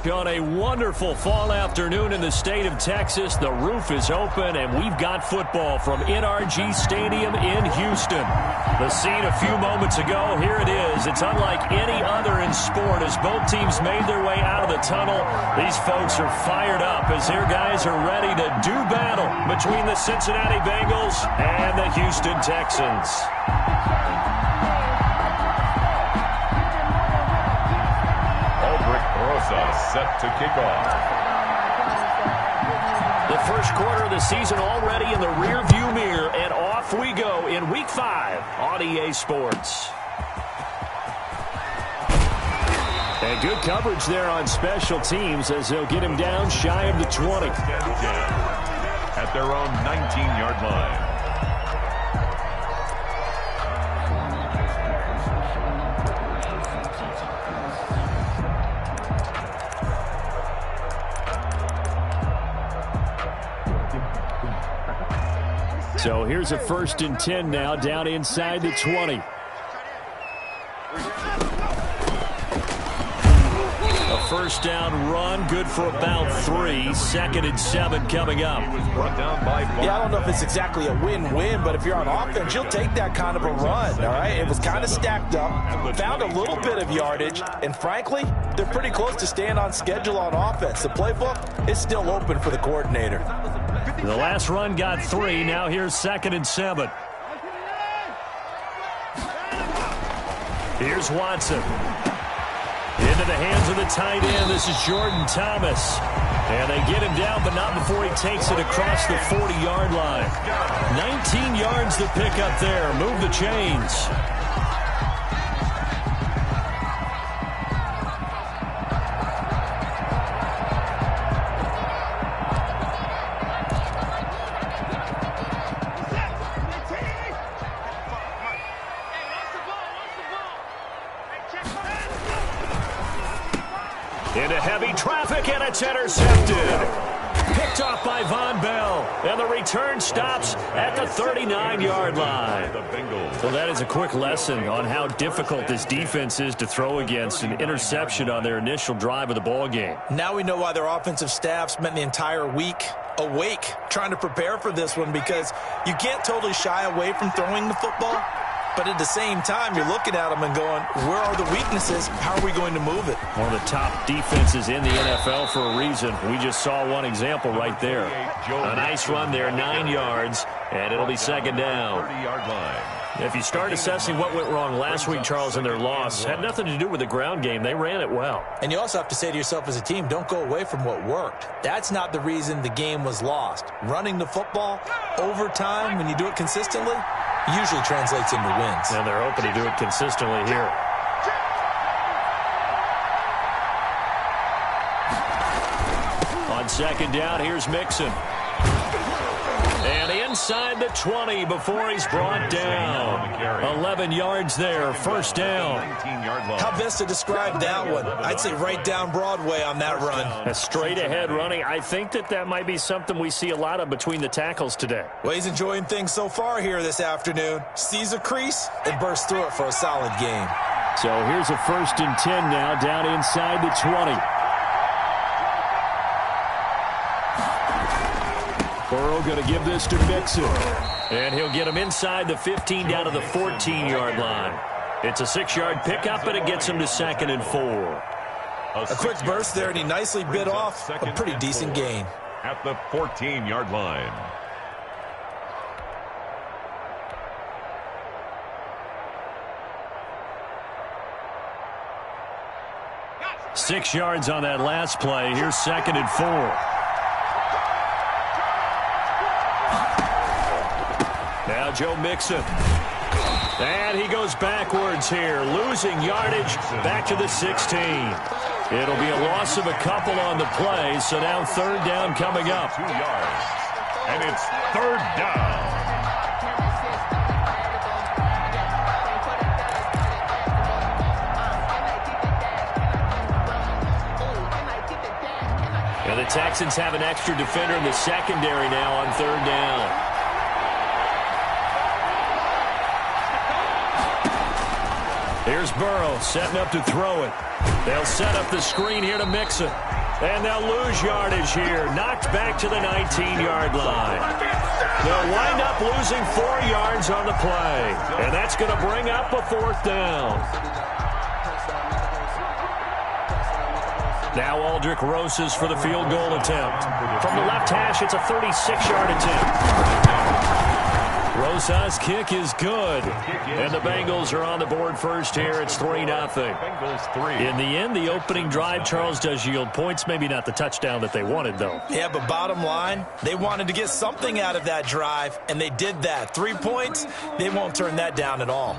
On a wonderful fall afternoon in the state of Texas, the roof is open, and we've got football from NRG Stadium in Houston. The scene a few moments ago, here it is. It's unlike any other in sport as both teams made their way out of the tunnel. These folks are fired up as their guys are ready to do battle between the Cincinnati Bengals and the Houston Texans. Set to kick off. The first quarter of the season already in the rearview mirror, and off we go in Week 5 on EA Sports. And good coverage there on special teams as they'll get him down shy of the 20. At their own 19-yard line. So here's a 1st and 10 now, down inside the 20. A first down run, good for about 3. 2nd and 7 coming up. Yeah, I don't know if it's exactly a win-win, but if you're on offense, you'll take that kind of a run, all right? It was kind of stacked up, found a little bit of yardage, and frankly, they're pretty close to staying on schedule on offense. The playbook is still open for the coordinator. The last run got 3. Now here's 2nd and 7. Here's Watson. Into the hands of the tight end. This is Jordan Thomas. And they get him down, but not before he takes it across the 40-yard line. 19 yards to pick up there. Move the chains. Into heavy traffic, and it's intercepted. Picked off by Von Bell, and the return stops at the 39-yard line. Well, that is a quick lesson on how difficult this defense is to throw against. An interception on their initial drive of the ball game. Now we know why their offensive staff spent the entire week awake trying to prepare for this one, because you can't totally shy away from throwing the football. But at the same time, you're looking at them and going, where are the weaknesses? How are we going to move it? One of the top defenses in the NFL for a reason. We just saw one example right there. A nice run there, 9 yards, and it'll be 2nd down. 30-yard line. If you start assessing what went wrong last week, Charles, in their loss, had nothing to do with the ground game. They ran it well. And you also have to say to yourself as a team, don't go away from what worked. That's not the reason the game was lost. Running the football over time, when you do it consistently, usually translates into wins. And they're hoping to do it consistently here. On 2nd down, here's Mixon. And inside the 20 before he's brought down. 11 yards there, 1st down. How best to describe that one? I'd say right down Broadway on that run. A straight-ahead running. I think that might be something we see a lot of between the tackles today. Well, he's enjoying things so far here this afternoon. Sees a crease and bursts through it for a solid game. So here's a 1st and 10 now, down inside the 20. Burrow going to give this to Mixon. And he'll get him inside the 15 down to the 14-yard line. It's a 6-yard pickup, and it gets him to 2nd and 4. A quick burst there, and he nicely bit off a pretty decent gain. At the 14-yard line. Six yards on that last play. Here's 2nd and 4. Now Joe Mixon. And he goes backwards here, losing yardage back to the 16. It'll be a loss of a couple on the play, so now 3rd down coming up. 2 yards. And it's 3rd down. And the Texans have an extra defender in the secondary now on 3rd down. Here's Burrow setting up to throw it. They'll set up the screen here to mix it. And they'll lose yardage here. Knocked back to the 19-yard line. They'll wind up losing 4 yards on the play. And that's going to bring up a 4th down. Now Aldrick Rosas for the field goal attempt. From the left hash, it's a 36-yard attempt. Rosas' kick is good. And the Bengals are on the board first here. It's 3-0. In the end, the opening drive, Charles, does yield points. Maybe not the touchdown that they wanted, though. Yeah, but bottom line, they wanted to get something out of that drive, and they did that. 3 points, they won't turn that down at all.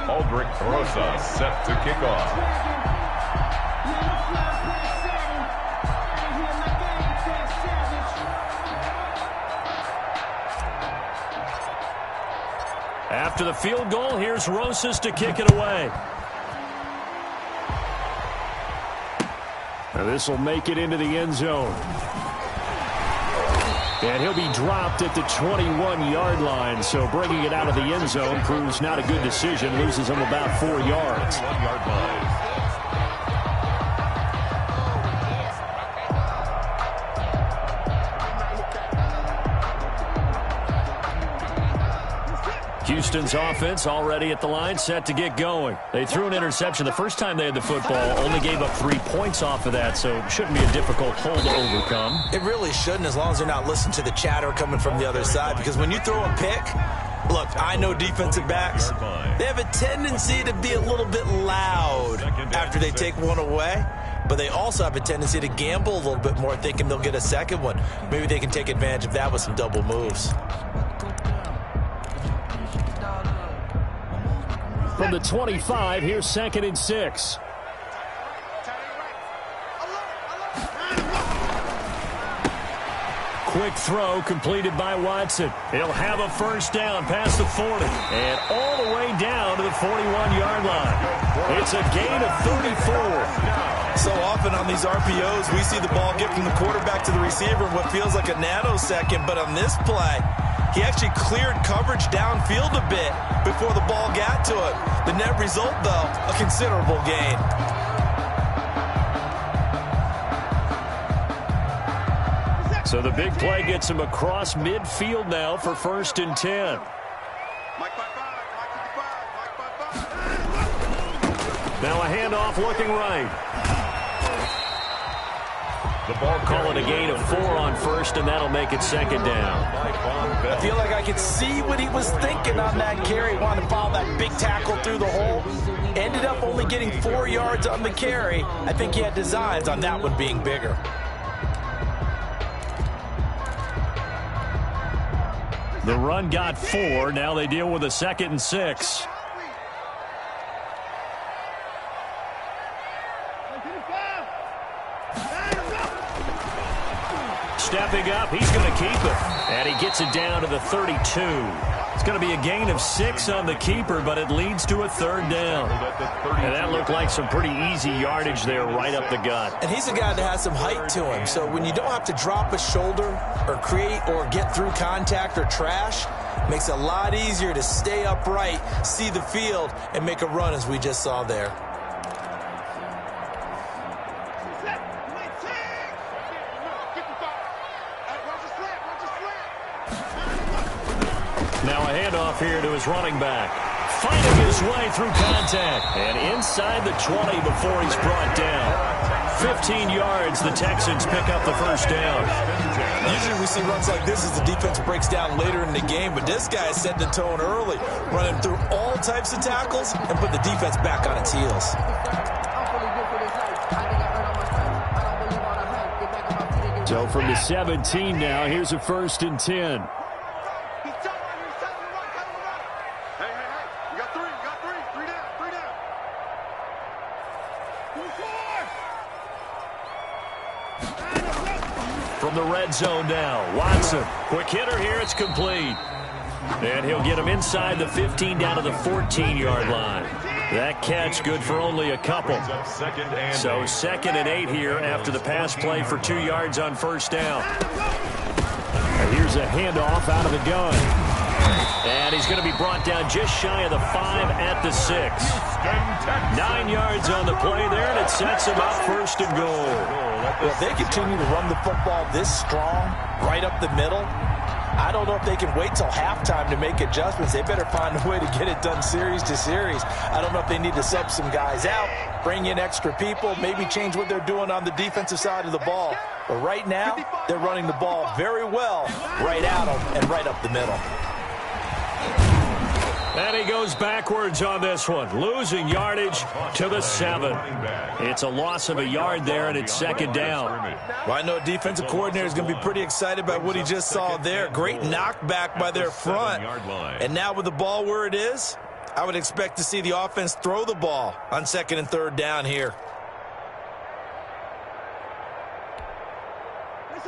Aldrick Rosas set to kick off. After the field goal, here's Rosas to kick it away. Now this will make it into the end zone. And he'll be dropped at the 21-yard line, so bringing it out of the end zone proves not a good decision. Loses him about 4 yards. 1-yard line. Houston's offense already at the line, set to get going. They threw an interception the first time they had the football, only gave up 3 points off of that, so it shouldn't be a difficult hole to overcome. It really shouldn't, as long as they're not listening to the chatter coming from the other side, because when you throw a pick, look, I know defensive backs, they have a tendency to be a little bit loud after they take one away, but they also have a tendency to gamble a little bit more, thinking they'll get a second one. Maybe they can take advantage of that with some double moves. From the 25, here's 2nd and 6. Quick throw completed by Watson. He'll have a first down past the 40 and all the way down to the 41-yard line. It's a gain of 34. So often on these RPOs, we see the ball get from the quarterback to the receiver in what feels like a nanosecond, but on this play, he actually cleared coverage downfield a bit before the ball got to it. The net result, though, a considerable gain. So the big play gets him across midfield now for 1st and 10. Now a handoff looking right. The ball calling a gain of 4 on 1st, and that'll make it 2nd down. I feel like I could see what he was thinking on that carry. Wanted to follow that big tackle through the hole. Ended up only getting 4 yards on the carry. I think he had designs on that one being bigger. The run got 4. Now they deal with a 2nd and 6. Stepping up, he's going to keep it. And he gets it down to the 32. It's going to be a gain of 6 on the keeper, but it leads to a 3rd down. And that looked like some pretty easy yardage there right up the gut. And he's a guy that has some height to him. So when you don't have to drop a shoulder or create or get through contact or trash, it makes it a lot easier to stay upright, see the field, and make a run as we just saw there. Now a handoff here to his running back. Finding his way through contact. And inside the 20 before he's brought down. 15 yards, the Texans pick up the first down. Usually we see runs like this as the defense breaks down later in the game, but this guy is setting the tone early, running through all types of tackles and put the defense back on its heels. So from the 17 now, here's a 1st and 10. From the red zone now, Watson. Quick hitter here, it's complete. And he'll get him inside the 15 down to the 14-yard line. That catch good for only a couple. So 2nd and 8 here after the pass play for 2 yards on 1st down. And here's a handoff out of the gun. And he's going to be brought down just shy of the 5 at the 6. 9 yards on the play there, and it sets him up 1st and goal. Well, if they continue to run the football this strong, right up the middle, I don't know if they can wait till halftime to make adjustments. They better find a way to get it done series to series. I don't know if they need to sub some guys out, bring in extra people, maybe change what they're doing on the defensive side of the ball. But right now, they're running the ball very well right at them and right up the middle. And he goes backwards on this one, losing yardage to the 7. It's a loss of a yard there, and it's 2nd down. Well, I know a defensive coordinator is going to be pretty excited by what he just saw there. Great knockback by their front. And now with the ball where it is, I would expect to see the offense throw the ball on 2nd and 3rd down here.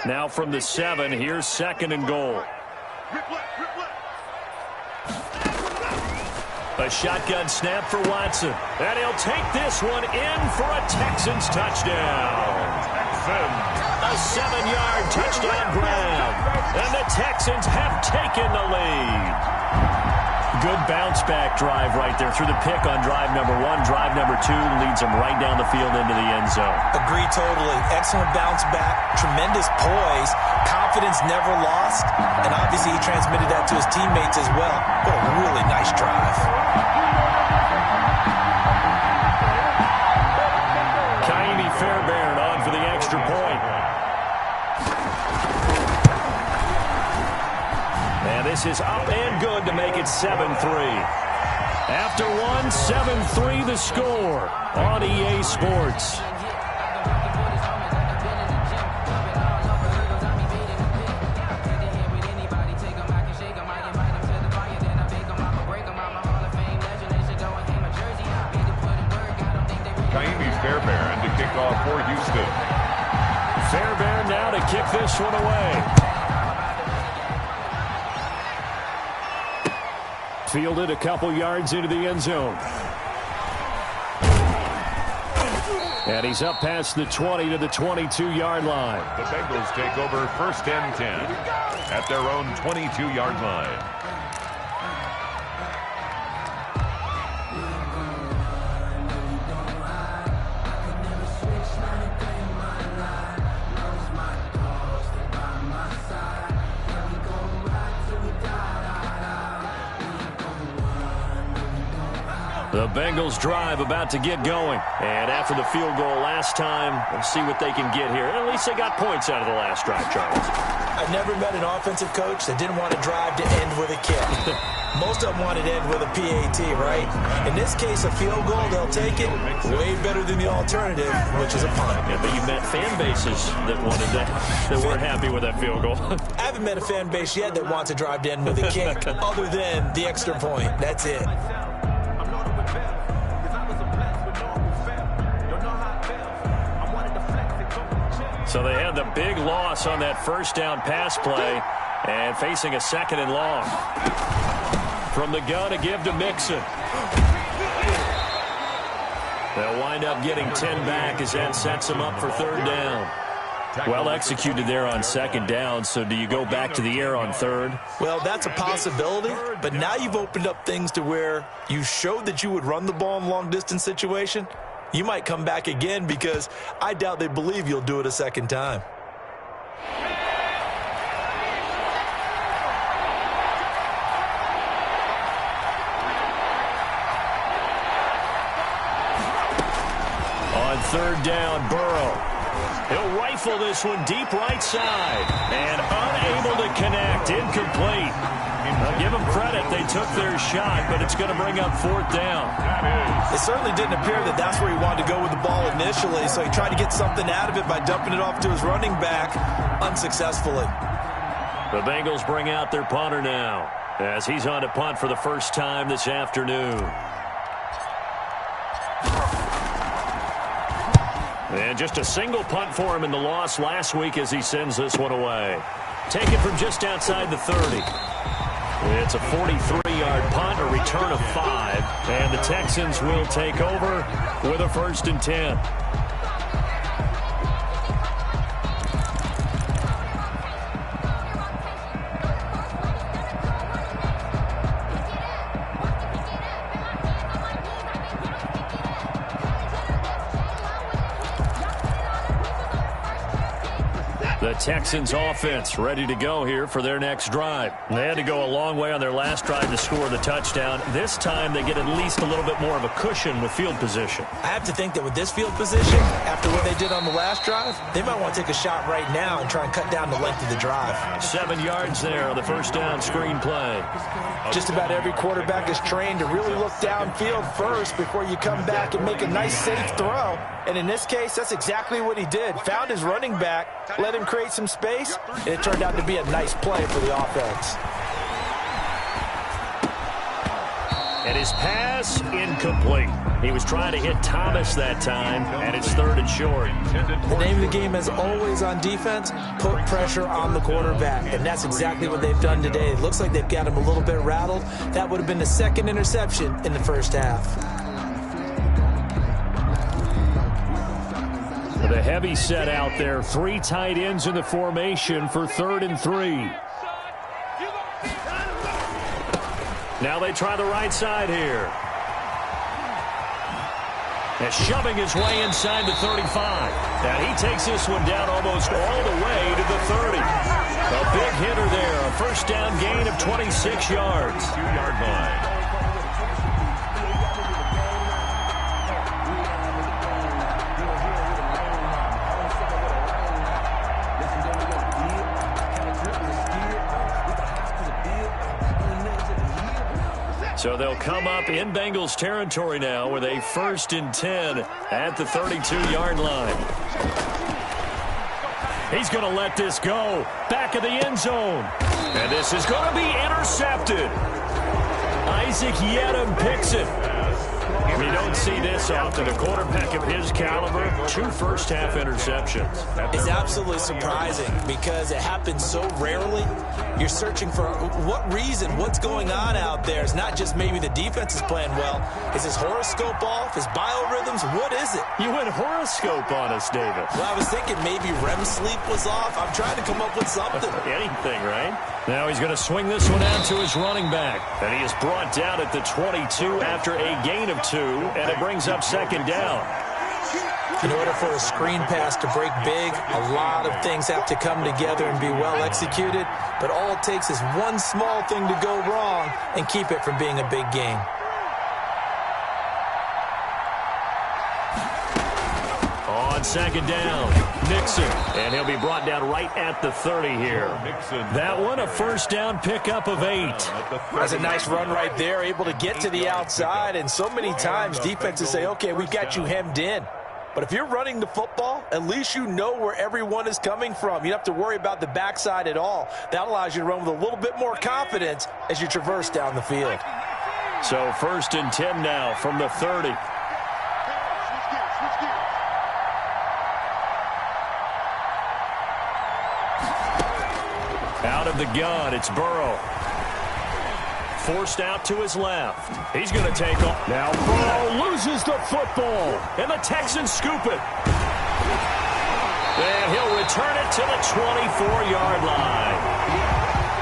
Now from the 7, here's 2nd and goal. A shotgun snap for Watson. And he'll take this one in for a Texans touchdown. A 7-yard touchdown grab. And the Texans have taken the lead. Good bounce-back drive right there through the pick on drive number 1. Drive number 2 leads them right down the field into the end zone. Agree totally. Excellent bounce back. Tremendous poise. Confidence never lost. And obviously he transmitted that to his teammates as well. What a really nice drive. Fairbairn on for the extra point. And this is up and good to make it 7-3. After one, 7-3 the score on EA Sports. Fairbairn to kick off for Houston. Fairbairn now to kick this one away. Fielded a couple yards into the end zone. And he's up past the 20 to the 22-yard line. The Bengals take over 1st and 10 at their own 22-yard line. The Bengals drive about to get going. And after the field goal last time, we'll see what they can get here. At least they got points out of the last drive, Charles. I've never met an offensive coach that didn't want to drive to end with a kick. Most of them wanted to end with a PAT, right? In this case, a field goal, they'll take it. Way better than the alternative, which is a punt. Yeah, but you met fan bases that wanted that, that weren't happy with that field goal. I haven't met a fan base yet that wants to drive to end with a kick other than the extra point. That's it. So they had the big loss on that 1st down pass play and facing a 2nd and long. From the gun to give to Mixon. They'll wind up getting 10 back as that sets them up for 3rd down. Well executed there on 2nd down, so do you go back to the air on 3rd? Well, that's a possibility, but now you've opened up things to where you showed that you would run the ball in long-distance situation. You might come back again because I doubt they believe you'll do it a 2nd time. On 3rd down, Burrow. He'll rifle this one deep right side. And unable to connect. Incomplete. I'll give them credit. They took their shot, but it's going to bring up 4th down. It certainly didn't appear that that's where he wanted to go with the ball initially, so he tried to get something out of it by dumping it off to his running back unsuccessfully. The Bengals bring out their punter now as he's on to punt for the first time this afternoon. And just a single punt for him in the loss last week as he sends this one away. Taken from just outside the 30. It's a 43-yard punt, a return of 5, and the Texans will take over with a 1st and 10. The Texans offense ready to go here for their next drive. They had to go a long way on their last drive to score the touchdown. This time they get at least a little bit more of a cushion with field position. I have to think that with this field position, after what they did on the last drive, they might want to take a shot right now and try and cut down the length of the drive. 7 yards there on the first down screen play. Just about every quarterback is trained to really look downfield first before you come back and make a nice safe throw. And in this case, that's exactly what he did. Found his running back, let him create some space, and it turned out to be a nice play for the offense. And his pass incomplete. He was trying to hit Thomas that time, and it's 3rd and short. The name of the game, as always on defense, put pressure on the quarterback, and that's exactly what they've done today. It looks like they've got him a little bit rattled. That would have been the 2nd interception in the first half. The heavy set out there. 3 tight ends in the formation for 3rd and 3. Now they try the right side here. And shoving his way inside the 35. And he takes this one down almost all the way to the 30. A big hitter there. A first down gain of 26 yards. 2-yard line. So they'll come up in Bengals territory now with a 1st and 10 at the 32-yard line. He's going to let this go. Back of the end zone. And this is going to be intercepted. Isaac Yedem picks it. We don't see this often. A quarterback of his caliber, 2 first-half interceptions. It's absolutely surprising because it happens so rarely. You're searching for what reason, what's going on out there. It's not just maybe the defense is playing well. Is his horoscope off? His biorhythms? What is it? You went horoscope on us, David. Well, I was thinking maybe REM sleep was off. I'm trying to come up with something. Anything, right? Now he's going to swing this one out to his running back. And he is brought down at the 22 after a gain of 2, and it brings up 2nd down. In order for a screen pass to break big, a lot of things have to come together and be well executed, but all it takes is one small thing to go wrong and keep it from being a big game. On 2nd down, Mixon, and he'll be brought down right at the 30 here. That one, a first down pickup of 8. That's a nice run right there, able to get to the outside, and so many times defenses say, okay, we've got you hemmed in. But if you're running the football, at least you know where everyone is coming from. You don't have to worry about the backside at all. That allows you to run with a little bit more confidence as you traverse down the field. So 1st and 10 now from the 30. Out of the gun, it's Burrow. Forced out to his left. He's going to take off. Now Burrow loses the football, and the Texans scoop it. And he'll return it to the 24-yard line.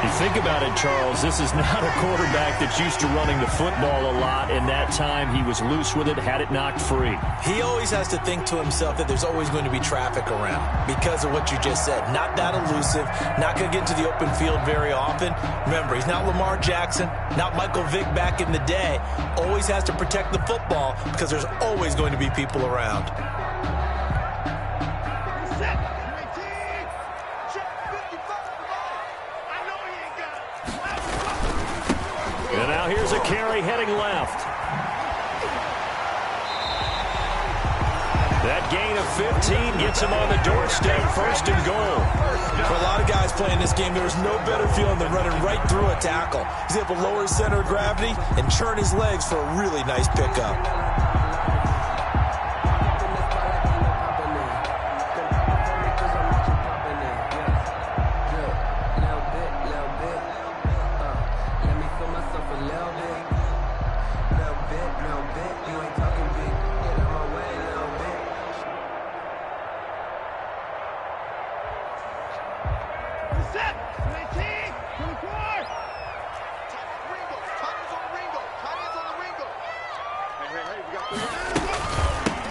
You think about it, Charles, this is not a quarterback that's used to running the football a lot, and that time he was loose with it, had it knocked free. He always has to think to himself that there's always going to be traffic around because of what you just said. Not that elusive, not going to get to the open field very often. Remember, he's not Lamar Jackson, not Michael Vick back in the day. Always has to protect the football because there's always going to be people around. And now here's a carry heading left. That gain of 15 gets him on the doorstep, 1st and goal. For a lot of guys playing this game, there is no better feeling than running right through a tackle. He's able to lower his center of gravity and churn his legs for a really nice pickup.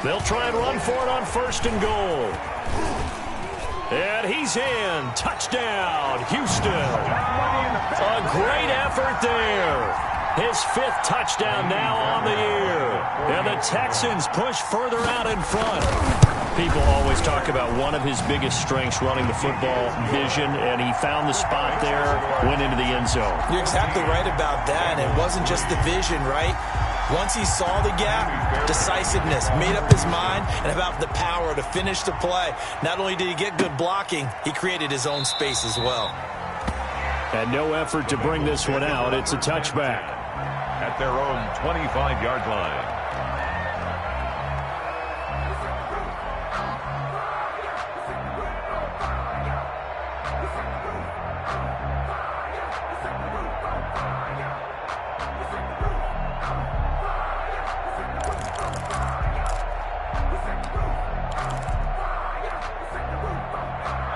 They'll try and run for it on 1st and goal. And he's in. Touchdown, Houston. A great effort there. His 5th touchdown now on the year. And the Texans push further out in front. People always talk about one of his biggest strengths running the football, vision, and he found the spot there, went into the end zone. You're exactly right about that. It wasn't just the vision, right? Once he saw the gap, decisiveness, made up his mind, and about the power to finish the play. Not only did he get good blocking, he created his own space as well. And no effort to bring this one out. It's a touchback. At their own 25-yard line.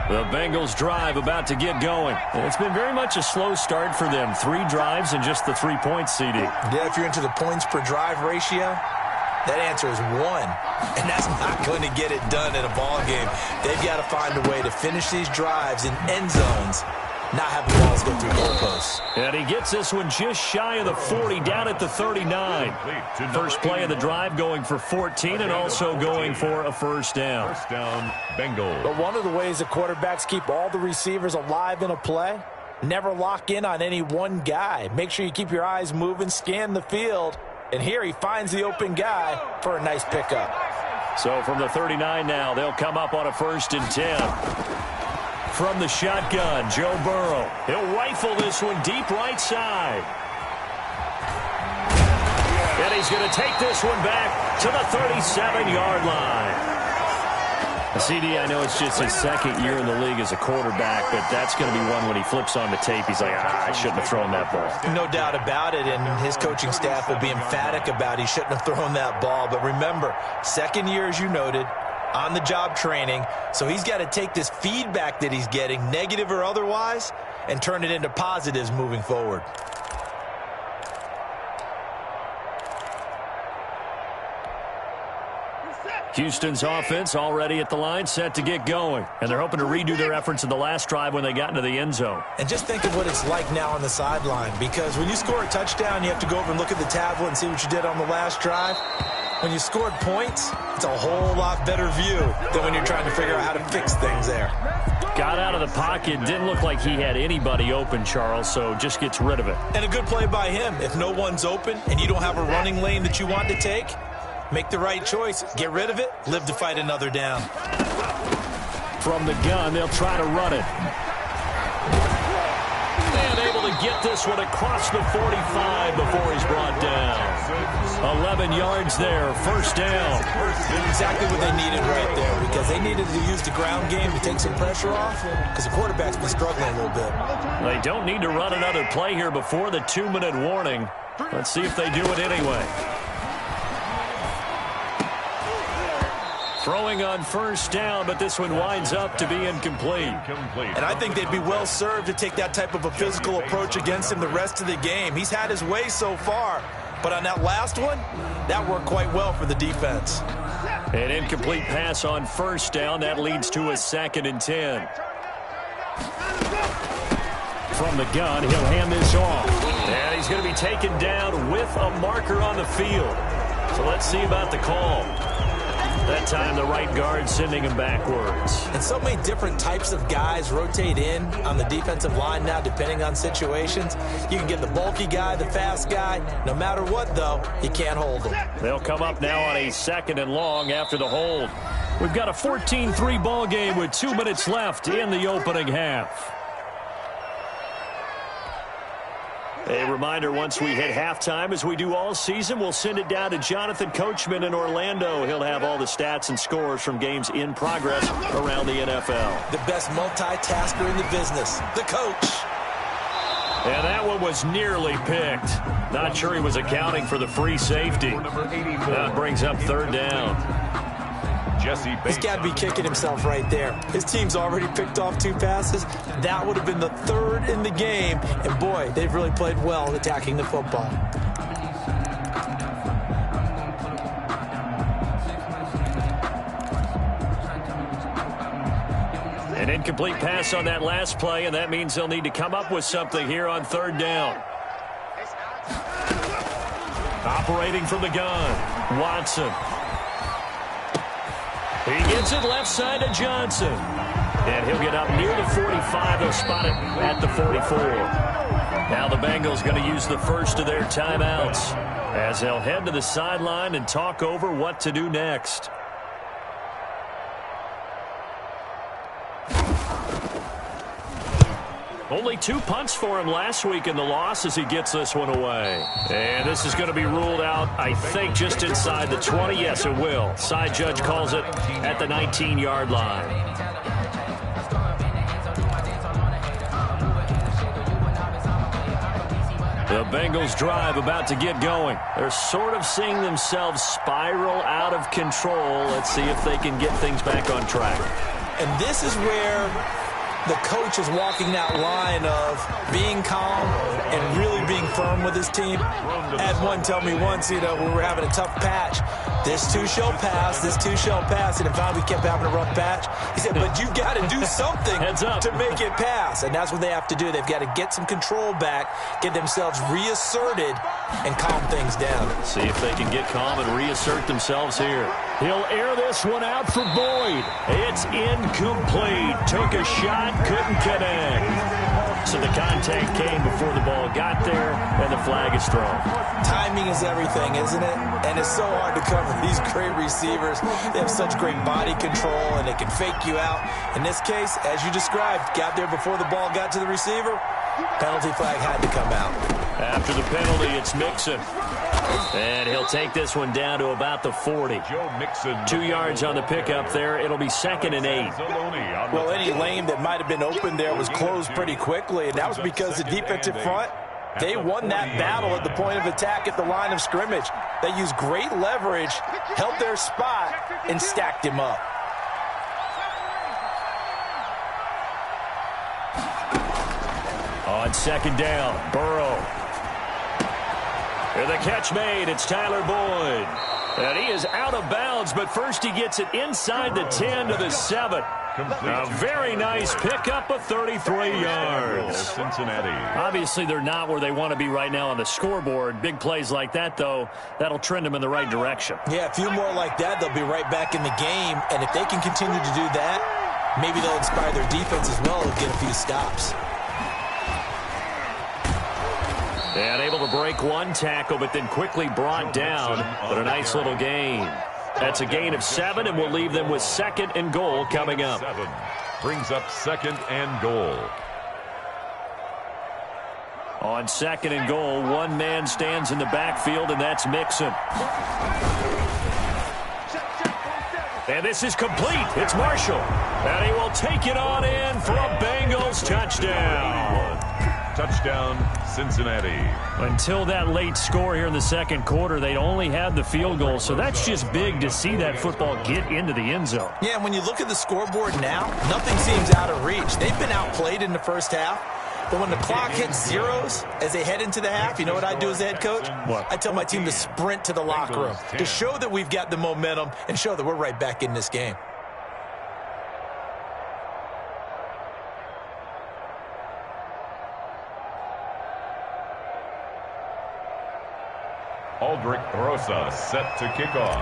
The Bengals drive about to get going. It's been very much a slow start for them. 3 drives and just the 3 points, CD. Yeah, if you're into the points per drive ratio, that answer is 1. And that's not going to get it done in a ball game. They've got to find a way to finish these drives in end zones, not have the balls go through goalposts. And he gets this one just shy of the 40, down at the 39. First play of the drive going for 14 and also going for a first down. First down, Bengals. But one of the ways the quarterbacks keep all the receivers alive in a play, never lock in on any one guy. Make sure you keep your eyes moving, scan the field. And here he finds the open guy for a nice pickup. So from the 39 now, they'll come up on a 1st and 10. From the shotgun, Joe Burrow. He'll rifle this one deep right side. And he's going to take this one back to the 37-yard line. CD, I know it's just his 2nd year in the league as a quarterback, but that's going to be one when he flips on the tape. He's like, I shouldn't have thrown that ball. No doubt about it, and his coaching staff will be emphatic about he shouldn't have thrown that ball. But remember, 2nd year, as you noted, on-the-job training, so he's got to take this feedback that he's getting, negative or otherwise, and turn it into positives moving forward. Houston's offense already at the line, set to get going. And they're hoping to redo their efforts in the last drive when they got into the end zone. And just think of what it's like now on the sideline, because when you score a touchdown, you have to go over and look at the tablet and see what you did on the last drive. When you scored points, it's a whole lot better view than when you're trying to figure out how to fix things there. Got out of the pocket. Didn't look like he had anybody open, Charles, so just gets rid of it. And a good play by him. If no one's open and you don't have a running lane that you want to take, make the right choice. Get rid of it. Live to fight another down. From the gun, they'll try to run it. And able to get this one across the 45 before he's brought down. 11 yards there, first down. Exactly what they needed right there, because they needed to use the ground game to take some pressure off, because the quarterback's been struggling a little bit. They don't need to run another play here before the 2-minute warning. Let's see if they do it anyway. Throwing on first down, but this one winds up to be incomplete. And I think they'd be well served to take that type of a physical approach against him the rest of the game. He's had his way so far, but on that last one, that worked quite well for the defense. An incomplete pass on first down. That leads to a 2nd and 10. From the gun, he'll hand this off. And he's going to be taken down with a marker on the field. So let's see about the call. That time, the right guard sending him backwards. And so many different types of guys rotate in on the defensive line now, depending on situations. You can get the bulky guy, the fast guy. No matter what, though, you can't hold them. They'll come up now on a 2nd and long after the hold. We've got a 14-3 ball game with 2 minutes left in the opening half. A reminder, once we hit halftime, as we do all season, we'll send it down to Jonathan Coachman in Orlando. He'll have all the stats and scores from games in progress around the NFL. The best multitasker in the business, the coach. And that one was nearly picked. Not sure he was accounting for the free safety. That brings up 3rd down. He's got to be kicking himself right there. His team's already picked off 2 passes. That would have been the 3rd in the game. And, boy, they've really played well attacking the football. An incomplete pass on that last play, and that means they'll need to come up with something here on third down. Operating from the gun, Watson. He gets it left side to Johnson. And he'll get up near the 45. They'll spot it at the 44. Now the Bengals going to use the first of their timeouts as they'll head to the sideline and talk over what to do next. Only 2 punts for him last week in the loss as he gets this one away. And this is going to be ruled out, I think, just inside the 20. Yes, it will. Side judge calls it at the 19-yard line. The Bengals drive about to get going. They're sort of seeing themselves spiral out of control. Let's see if they can get things back on track. And this is where the coach is walking that line of being calm and really being firm with his team. I had one tell me once, we were having a tough patch. This too shall pass, this too shall pass. And in fact, we kept having a rough patch. He said, but you've got to do something to make it pass. And that's what they have to do. They've got to get some control back, get themselves reasserted, and calm things down. See if they can get calm and reassert themselves here. He'll air this one out for Boyd. It's incomplete. Took a shot, couldn't connect. So the contact came before the ball got there, and the flag is thrown. Timing is everything, isn't it? And it's so hard to cover these great receivers. They have such great body control, and they can fake you out. In this case, as you described, got there before the ball got to the receiver. Penalty flag had to come out. After the penalty, it's Mixon. And he'll take this one down to about the 40. 2 yards on the pickup there. It'll be 2nd and 8. Well, any lane that might have been open there was closed pretty quickly, and that was because the defensive front, they won that battle at the point of attack at the line of scrimmage. They used great leverage, held their spot, and stacked him up. On 2nd down, Burrow. And the catch made. It's Tyler Boyd. And he is out of bounds, but first he gets it inside the 10 to the 7. A very nice pickup of 33 yards. Cincinnati. Obviously, they're not where they want to be right now on the scoreboard. Big plays like that, though, that'll trend them in the right direction. Yeah, a few more like that, they'll be right back in the game. And if they can continue to do that, maybe they'll inspire their defense as well and get a few stops. And able to break one tackle, but then quickly brought down. But a nice little gain. That's a gain of 7, and we'll leave them with 2nd and goal coming up. 7 brings up 2nd and goal. On 2nd and goal, one man stands in the backfield, and that's Mixon. And this is complete. It's Marshall. And he will take it on in for a Bengals touchdown. Touchdown, Cincinnati. Until that late score here in the 2nd quarter, they only had the field goal, so that's just big to see that football get into the end zone. Yeah, and when you look at the scoreboard now, nothing seems out of reach. They've been outplayed in the first half, but when the clock hits zeros as they head into the half, you know what I do as the head coach? What? I tell my team to sprint to the locker room to show that we've got the momentum and show that we're right back in this game. Aldrich Rosa set to kick off.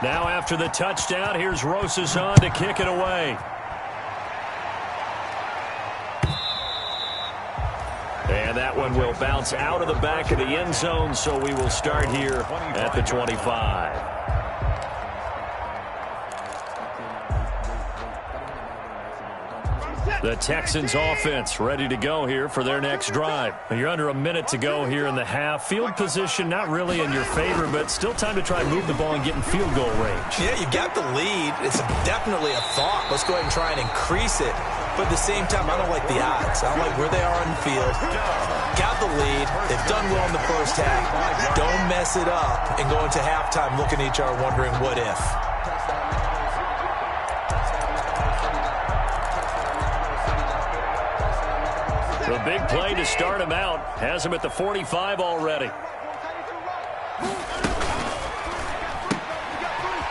Now after the touchdown, here's Rosas on to kick it away. And that one will bounce out of the back of the end zone, so we will start here at the 25. The Texans offense ready to go here for their next drive. You're under a minute to go here in the half. Field position not really in your favor, but still time to try and move the ball and get in field goal range. Yeah, you got the lead. It's definitely a thought. Let's go ahead and try and increase it. But at the same time, I don't like the odds. I don't like where they are on the field. Got the lead. They've done well in the first half. Don't mess it up and go into halftime looking at each other wondering what if. The big play to start him out has him at the 45 already.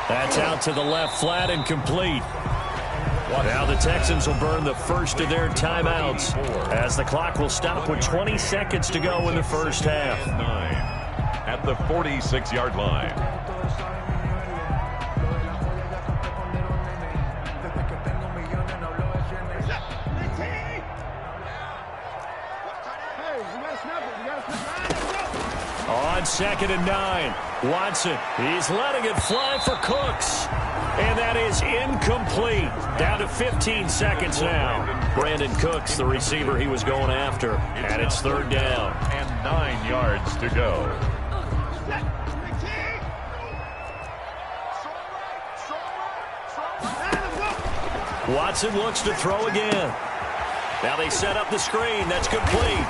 That's out to the left, flat and complete. Now the Texans will burn the first of their timeouts as the clock will stop with 20 seconds to go in the first half. At the 46-yard line. On 2nd and 9, Watson, he's letting it fly for Cooks. And that is incomplete. Down to 15 seconds now. Brandon Cooks, the receiver he was going after. And it's 3rd down. And 9 yards to go. Watson looks to throw again. Now they set up the screen. That's complete.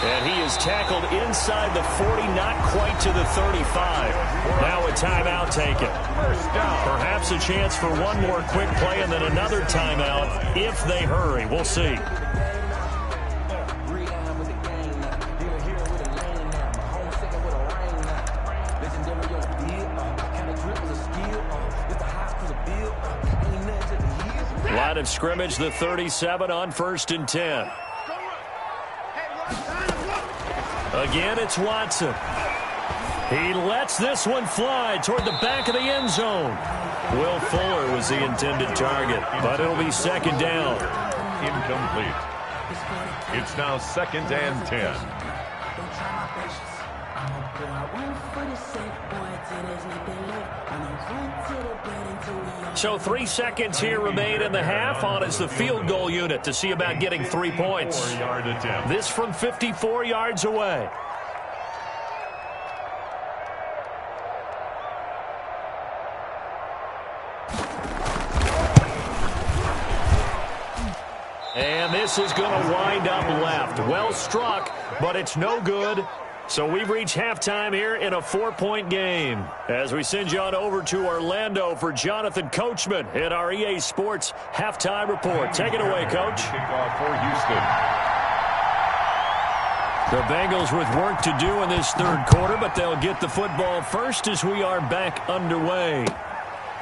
And he is tackled inside the 40, not quite to the 35. Now a timeout taken. Perhaps a chance for one more quick play and then another timeout if they hurry. We'll see. Line of scrimmage, the 37 on 1st and 10. Again, it's Watson. He lets this one fly toward the back of the end zone. Will Fuller was the intended target, but it'll be 2nd down. Incomplete. It's now 2nd and 10. So 3 seconds here remain in the half. On is the field goal unit to see about getting 3 points. 4-yard attempt. This from 54 yards away. And this is going to wind up left. Well struck, but it's no good. So we've reached halftime here in a 4-point game. As we send you on over to Orlando for Jonathan Coachman in our EA Sports Halftime Report. Take it away, Coach. Kickoff for Houston. The Bengals with work to do in this 3rd quarter, but they'll get the football first as we are back underway.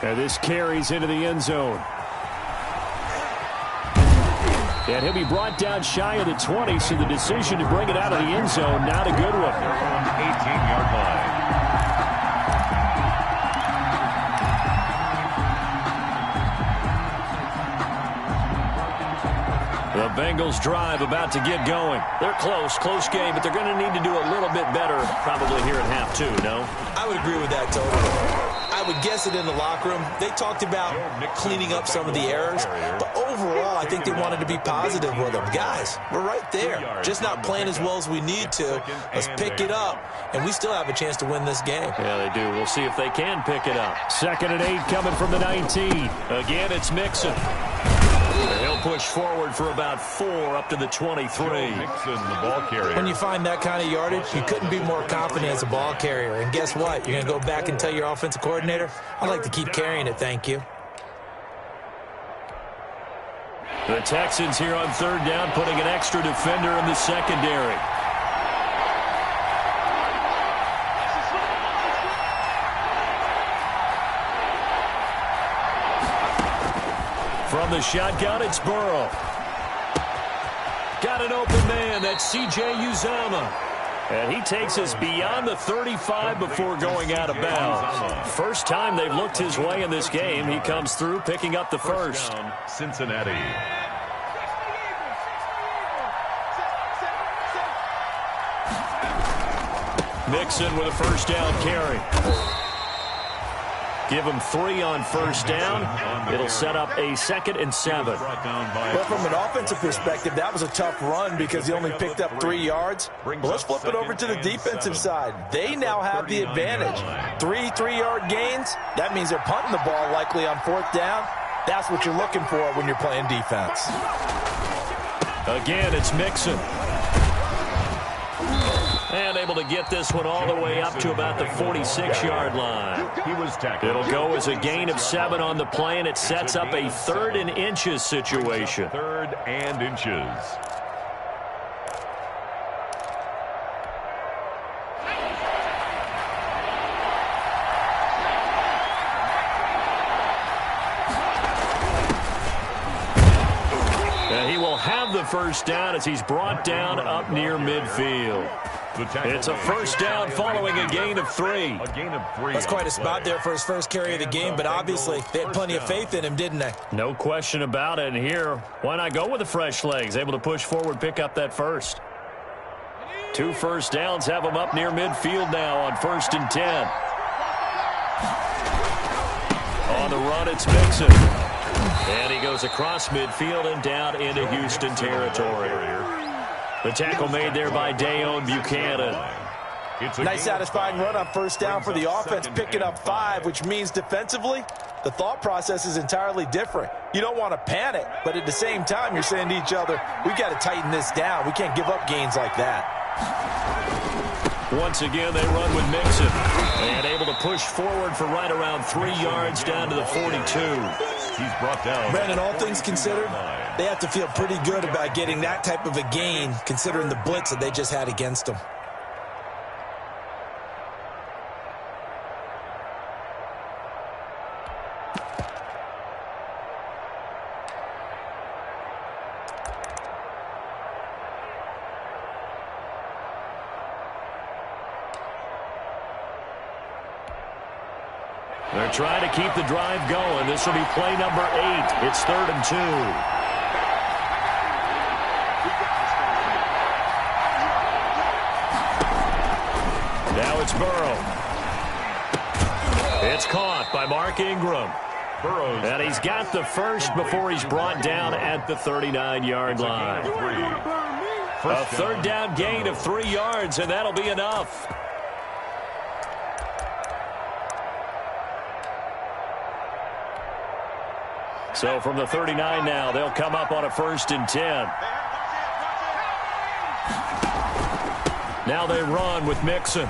And this carries into the end zone. And he'll be brought down shy of the 20, so the decision to bring it out of the end zone, not a good one. 18-yard line. The Bengals drive about to get going. They're close game, but they're going to need to do a little bit better probably here in half 2, no? I would agree with that totally. I would guess it in the locker room. They talked about cleaning up some of the errors, but overall, I think they wanted to be positive with them. Guys, we're right there. Just not playing as well as we need to. Let's pick it up, and we still have a chance to win this game. Yeah, they do. We'll see if they can pick it up. 2nd and 8 coming from the 19. Again, it's Mixon. He'll push forward for about 4 up to the 23. Mixon, the ball carrier. When you find that kind of yardage, you couldn't be more confident as a ball carrier. And guess what? You're going to go back and tell your offensive coordinator, I'd like to keep carrying it, thank you. The Texans here on 3rd down, putting an extra defender in the secondary. From the shotgun, it's Burrow. Got an open man. That's C.J. Uzomah. And he takes us beyond the 35 before going out of bounds. First time they've looked his way in this game. He comes through, picking up the first. Down, Cincinnati. Mixon with a first down carry. Give him 3 on first down. It'll set up a 2nd and 7. But from an offensive perspective, that was a tough run because he only picked up 3 yards. Well, let's flip it over to the defensive side. They now have the advantage. 3 3-yard gains. That means they're punting the ball likely on 4th down. That's what you're looking for when you're playing defense. Again, it's Mixon. And able to get this one all the way up to about the 46-yard line. He was tackled. It'll go as a gain of 7 on the play, and it sets up a 3rd and inches situation. 3rd and inches. the first down as he's brought down up near midfield. It's a first down following a gain of 3. That's quite a spot there for his first carry of the game, but obviously they had plenty of faith in him, didn't they? No question about it. And here, why not go with the fresh legs? Able to push forward, pick up that first. 2 first downs have him up near midfield now on 1st and 10. On the run, it's Mixon. And he goes across midfield and down into Houston territory. The tackle made there by Dayon Buchanan. Nice satisfying run on first down for the offense, picking up 5, which means defensively, the thought process is entirely different. You don't want to panic, but at the same time, you're saying to each other, we've got to tighten this down. We can't give up gains like that. Once again, they run with Mixon. And able to push forward for right around 3 yards down to the 42. He's brought down. Brandon, all things considered, they have to feel pretty good about getting that type of a gain, considering the blitz that they just had against them. They're trying to keep the drive going. This will be play number 8. It's 3rd and 2. Now it's Burrow. It's caught by Mark Ingram. And he's got the first before he's brought down at the 39-yard line. A 3rd down gain of 3 yards, and that'll be enough. So from the 39 now, they'll come up on a 1st and 10. Now they run with Mixon.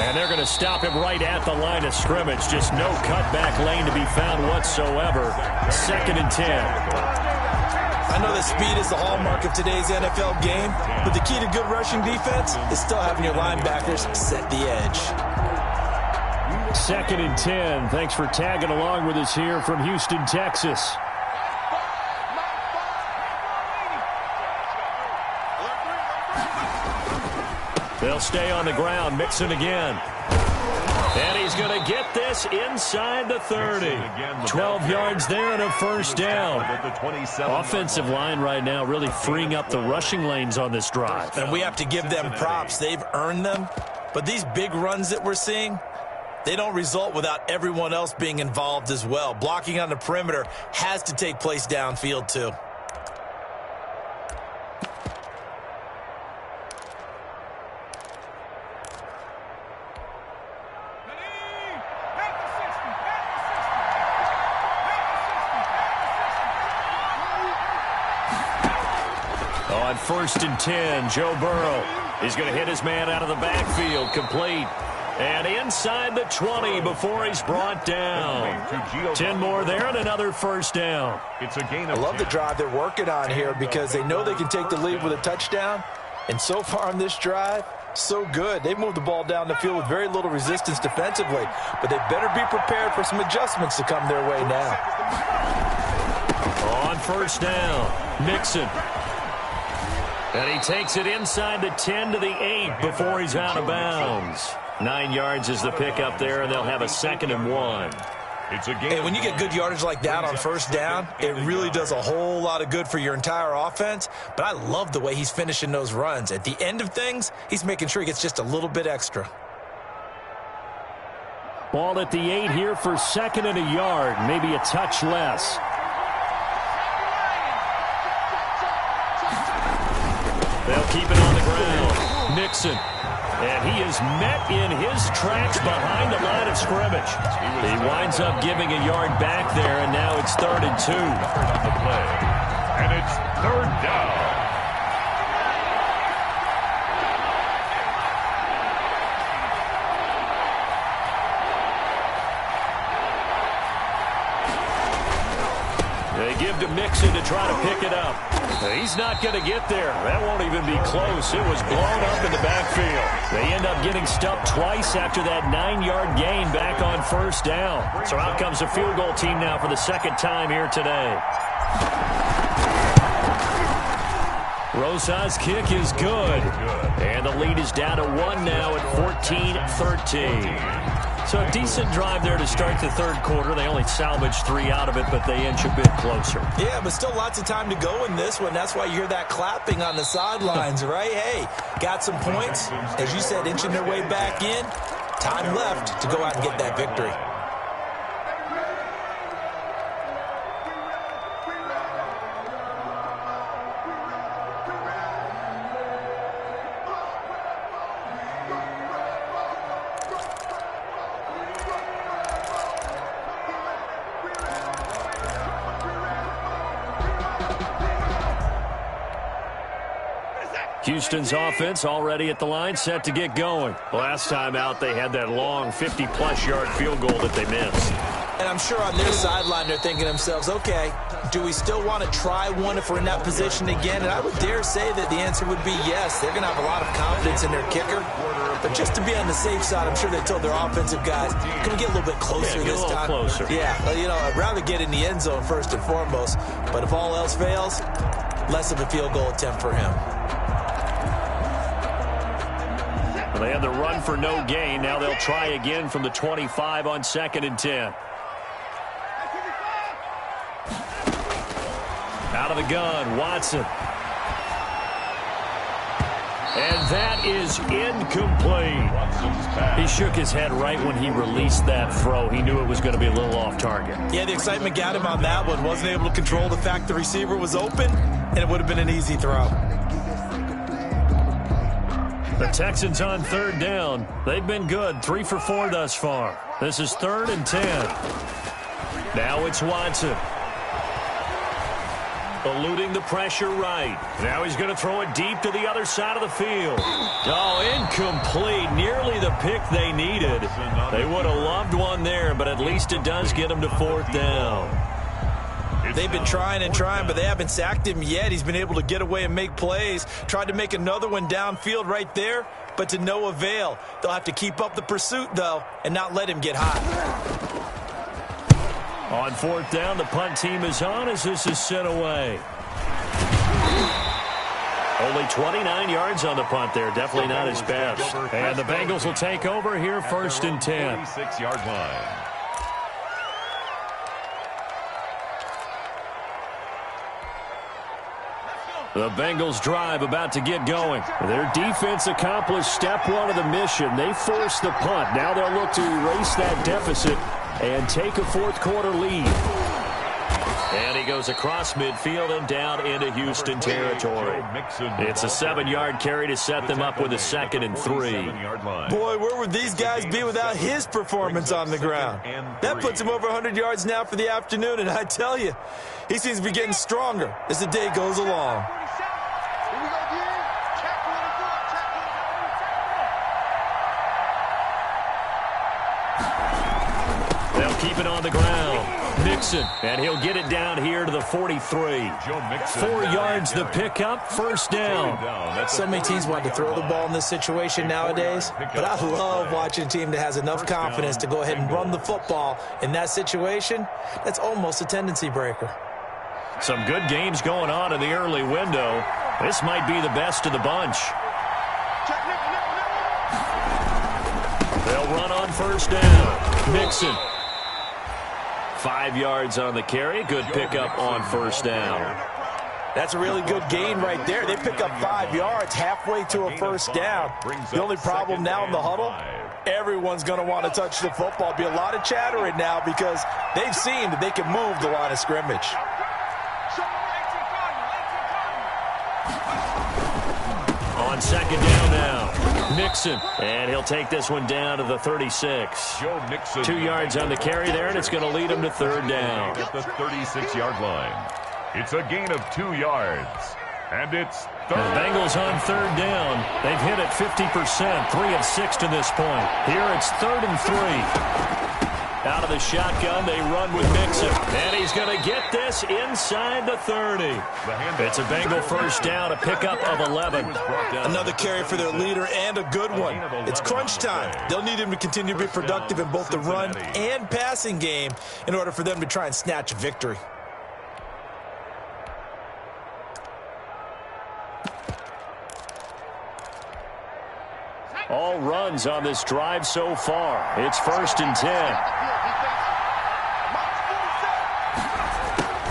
And they're going to stop him right at the line of scrimmage. Just no cutback lane to be found whatsoever. 2nd and 10. I know that speed is the hallmark of today's NFL game, but the key to good rushing defense is still having your linebackers set the edge. 2nd and 10. Thanks for tagging along with us here from Houston, Texas. They'll stay on the ground. Mixon again. And he's going to get this inside the 30. 12 yards there and a first down. Offensive line right now really freeing up the rushing lanes on this drive. And we have to give them props. They've earned them. But these big runs that we're seeing, they don't result without everyone else being involved as well. Blocking on the perimeter has to take place downfield too. On 1st and 10, Joe Burrow is going to hit his man out of the backfield, complete. And inside the 20 before he's brought down. 10 more there and another first down. It's a gain I love the drive they're working on here because they know they can take the lead with a touchdown. And so far on this drive, so good. They've moved the ball down the field with very little resistance defensively. But they better be prepared for some adjustments to come their way now. On first down, Mixon. And he takes it inside the 10 to the 8 before he's out of bounds. 9 yards is the pickup there, and they'll have a 2nd and 1. Hey, when you get good yardage like that on first down, it really does a whole lot of good for your entire offense. But I love the way he's finishing those runs. At the end of things, he's making sure he gets just a little bit extra. Ball at the 8 here for 2nd and a yard, maybe a touch less. They'll keep it on the ground. Nixon. And he is met in his tracks behind the line of scrimmage. He winds up giving a yard back there, and now it's 3rd and 2. On the play. And it's 3rd down. They give to Mixon to try to pick it up. He's not going to get there. That won't even be close. It was blown up in the backfield. They end up getting stuffed twice after that 9-yard gain back on first down. So out comes the field goal team now for the 2nd time here today. Rosas' kick is good. And the lead is down to 1 now at 14-13. So a decent drive there to start the third quarter. They only salvaged 3 out of it, but they inch a bit closer. Yeah, but still lots of time to go in this one. That's why you hear that clapping on the sidelines, right? Hey, got some points. As you said, inching their way back in. Time left to go out and get that victory. Houston's offense already at the line, set to get going. Last time out, they had that long 50-plus yard field goal that they missed. And I'm sure on their sideline they're thinking to themselves, okay, do we still want to try one if we're in that position again? And I would dare say that the answer would be yes. They're going to have a lot of confidence in their kicker. But just to be on the safe side, I'm sure they told their offensive guys, can we get a little bit closer this time? Closer. Yeah, you know, I'd rather get in the end zone first and foremost. But if all else fails, less of a field goal attempt for him. They had the run for no gain. Now they'll try again from the 25 on 2nd and 10. Out of the gun, Watson. And that is incomplete. He shook his head right when he released that throw. He knew it was going to be a little off target. Yeah, the excitement got him on that one. Wasn't able to control the fact the receiver was open, and it would have been an easy throw. The Texans on 3rd down. They've been good, 3 for 4 thus far. This is 3rd and 10. Now it's Watson. Eluding the pressure right. Now he's going to throw it deep to the other side of the field. Oh, incomplete. Nearly the pick they needed. They would have loved one there, but at least it does get them to 4th down. They've been trying and trying, but they haven't sacked him yet. He's been able to get away and make plays. Tried to make another one downfield right there, but to no avail. They'll have to keep up the pursuit, though, and not let him get hot. On 4th down, the punt team is on as this is sent away. Only 29 yards on the punt there. Definitely not his best. And the Bengals will take over here 1st and 10. 46-yard line. The Bengals drive about to get going. Their defense accomplished step 1 of the mission. They forced the punt. Now they'll look to erase that deficit and take a 4th quarter lead. And he goes across midfield and down into Houston territory. It's a 7-yard carry to set them up with a 2nd and 3. Boy, where would these guys be without his performance on the ground? That puts him over 100 yards now for the afternoon, and I tell you, he seems to be getting stronger as the day goes along. They'll keep it on the ground. Mixon, and he'll get it down here to the 43. 4 yards the pickup, 1st down. So many teams want to throw the ball in this situation nowadays, but I love watching a team that has enough confidence to go ahead and run the football in that situation. That's almost a tendency breaker. Some good games going on in the early window. This might be the best of the bunch. They'll run on 1st down. Mixon. 5 yards on the carry. Good pickup on 1st down. That's a really good gain right there. They pick up 5 yards halfway to a 1st down. The only problem now in the huddle, everyone's going to want to touch the football. Be a lot of chattering now because they've seen that they can move the line of scrimmage. On 2nd down now. Mixon, and he'll take this one down to the 36. 2 yards on the carry there, and it's going to lead him to 3rd down. At the 36-yard line. It's a gain of 2 yards. And it's 3rd. The Bengals on 3rd down. They've hit it 50%, 3 of 6 to this point. Here it's 3rd and 3. Out of the shotgun, they run with Mixon. And he's going to get this inside the 30. It's a Bengal 1st down, a pickup of 11. Another carry for their leader and a good one. It's crunch time. They'll need him to continue to be productive in both the run and passing game in order for them to try and snatch a victory. all runs on this drive so far. It's 1st and 10.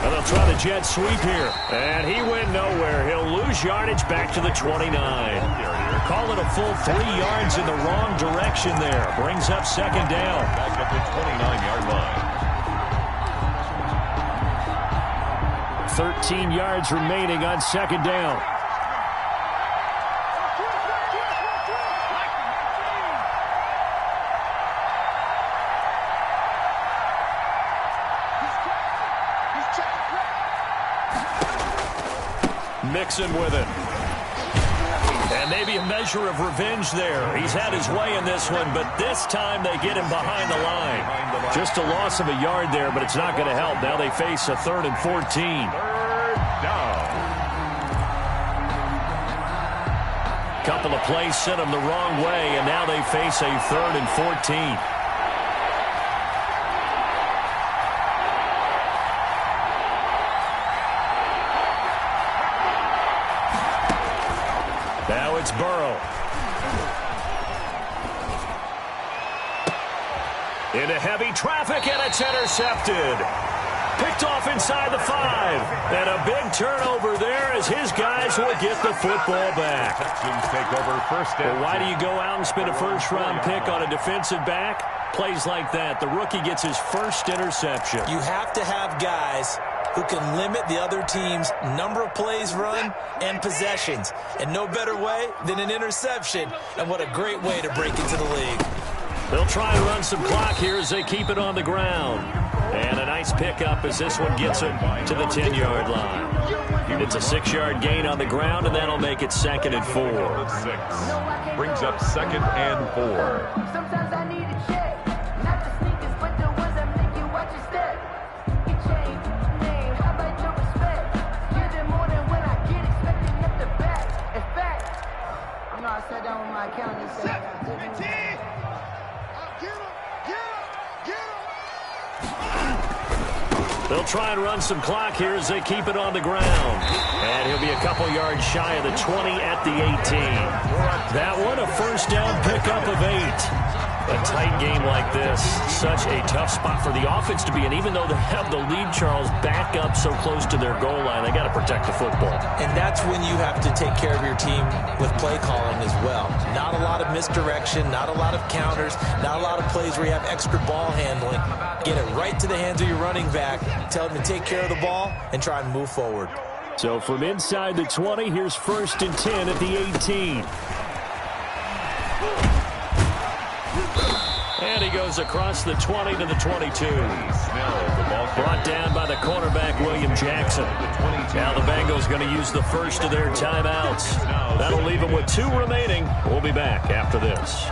And they'll try the jet sweep here. And he went nowhere. He'll lose yardage back to the 29. Call it a full 3 yards in the wrong direction there. Brings up 2nd down. Back at the 29-yard line. 13 yards remaining on 2nd down. Mixon with it. And maybe a measure of revenge there. He's had his way in this one, but this time they get him behind the line. Just a loss of a yard there, but it's not going to help. Now they face a 3rd and 14. 3rd down. Couple of plays sent them the wrong way, and now they face a 3rd and 14. Now it's Burrow. Into heavy traffic, and it's intercepted. Picked off inside the 5. And a big turnover there as his guys will get the football back. Texans take over 1st and Well, why do you go out and spend a 1st-round pick on a defensive back? Plays like that. The rookie gets his 1st interception. You have to have guys who can limit the other team's number of plays run and possessions. And no better way than an interception. And what a great way to break into the league. They'll try and run some clock here as they keep it on the ground. And a nice pickup as this one gets them to the 10-yard line. It's a 6-yard gain on the ground, and that'll make it 2nd and 4. 6. Brings up 2nd and 4. Sometimes I need a check. Not the sneakers, but the ones that make you watch your step. You change name, how about your respect? Give it more than when I get expecting up the back. In fact, you know I sat down with my accountant and said, They'll try and run some clock here as they keep it on the ground. And he'll be a couple yards shy of the 20 at the 18. That one, a 1st down pickup of 8. A tight game like this, such a tough spot for the offense to be in. Even though they have the lead, Charles, back up so close to their goal line, they got to protect the football. And that's when you have to take care of your team with play calling as well. Not a lot of misdirection, not a lot of counters, not a lot of plays where you have extra ball handling. Get it right to the hands of your running back, tell him to take care of the ball, and try and move forward. So from inside the 20, here's 1st and 10 at the 18. And he goes across the 20 to the 22. Brought down by the cornerback, William Jackson. Now the Bengals going to use the 1st of their timeouts. That'll leave them with 2 remaining. We'll be back after this.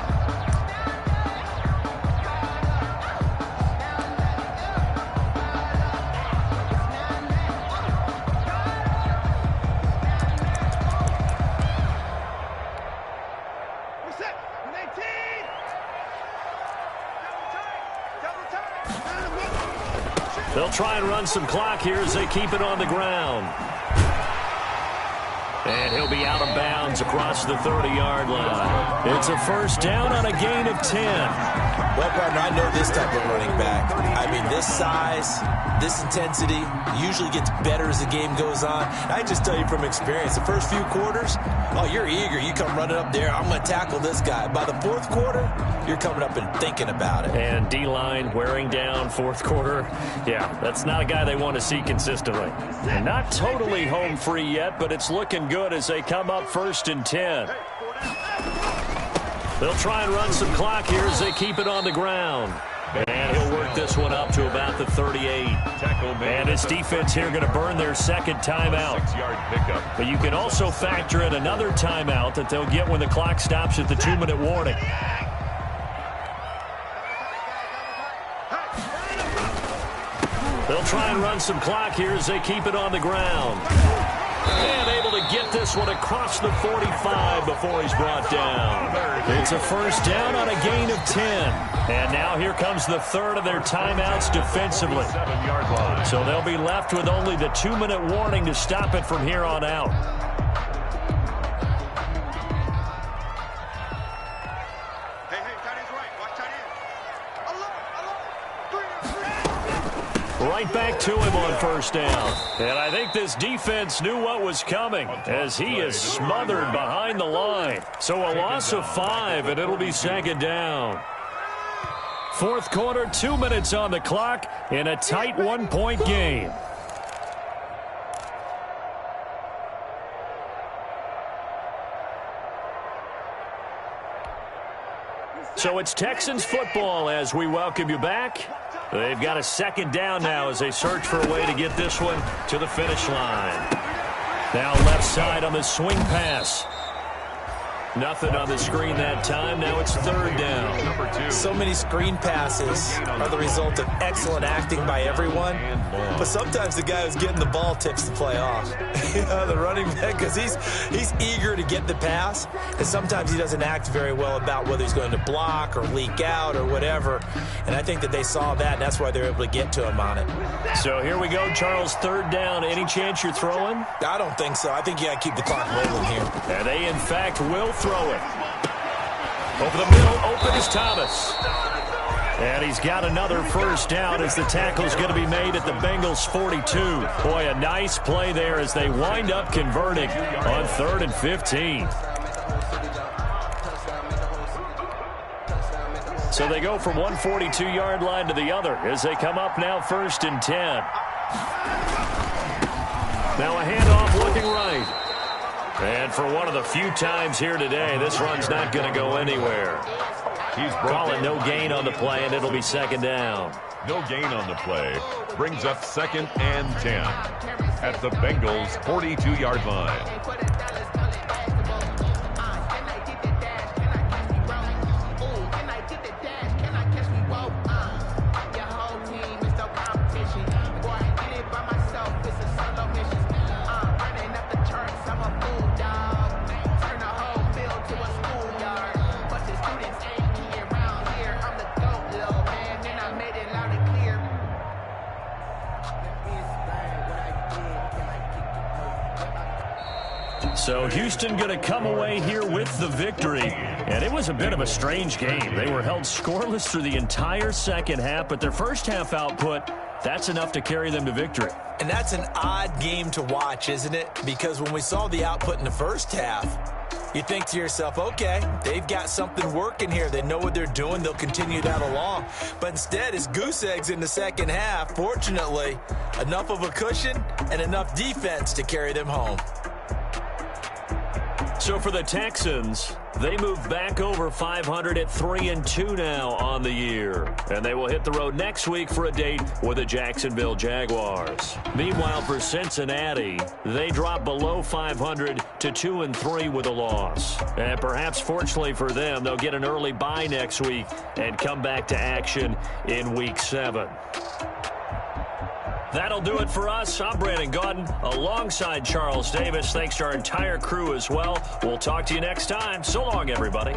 They'll try and run some clock here as they keep it on the ground. And he'll be out of bounds across the 30-yard line. It's a 1st down on a gain of 10. Well, partner, I know this type of running back. I mean, this size, this intensity usually gets better as the game goes on. I just tell you from experience, the first few quarters, oh, you're eager. You come running up there, I'm going to tackle this guy. By the 4th quarter, you're coming up and thinking about it. And D-line wearing down 4th quarter. Yeah, that's not a guy they want to see consistently. And not totally home free yet, but it's looking good as they come up 1st and 10. They'll try and run some clock here as they keep it on the ground. And he'll work this one up to about the 38. And his defense here going to burn their 2nd timeout. 6-yard pickup. But you can also factor in another timeout that they'll get when the clock stops at the 2-minute warning. They'll try and run some clock here as they keep it on the ground. And able to get this one across the 45 before he's brought down. It's a 1st down on a gain of 10. And now here comes the 3rd of their timeouts defensively. 7-yard line. So they'll be left with only the 2-minute warning to stop it from here on out. right back to him on first down. And I think this defense knew what was coming as he is smothered behind the line. So a loss of 5, and it'll be second down. Fourth quarter, 2 minutes on the clock in a tight 1-point game. So it's Texans football as we welcome you back. They've got a second down now as they search for a way to get this one to the finish line. Now left side on the swing pass. Nothing on the screen that time. Now it's third down. Number 2. So many screen passes are the result of excellent acting by everyone. But sometimes the guy who's getting the ball tips the play off. The running back, because he's eager to get the pass. And sometimes he doesn't act very well about whether he's going to block or leak out or whatever. And I think that they saw that, and that's why they're able to get to him on it. So here we go, Charles, third down. Any chance you're throwing? I don't think so. I think you got to keep the clock rolling here. And they, in fact, will throw it. Over the middle, open is Thomas. And he's got another first down as the tackle's going to be made at the Bengals' 42. Boy, a nice play there as they wind up converting on 3rd and 15. So they go from one 42-yard line to the other as they come up now 1st and 10. Now a handoff looking right. And for one of the few times here today, this run's not going to go anywhere. He's calling no gain on the play, and it'll be second down. No gain on the play. Brings up 2nd and 10 at the Bengals' 42-yard line. So Houston going to come away here with the victory. And it was a bit of a strange game. They were held scoreless through the entire second half, but their first half output, that's enough to carry them to victory. And that's an odd game to watch, isn't it? Because when we saw the output in the first half, you think to yourself, okay, they've got something working here. They know what they're doing. They'll continue that along. But instead, it's goose eggs in the second half. Fortunately, enough of a cushion and enough defense to carry them home. So for the Texans, they move back over 500 at 3-2 now on the year. And they will hit the road next week for a date with the Jacksonville Jaguars. Meanwhile, for Cincinnati, they drop below 500 to 2-3 with a loss. And perhaps fortunately for them, they'll get an early bye next week and come back to action in Week 7. That'll do it for us. I'm Brandon Gaudin alongside Charles Davis. Thanks to our entire crew as well. We'll talk to you next time. So long, everybody.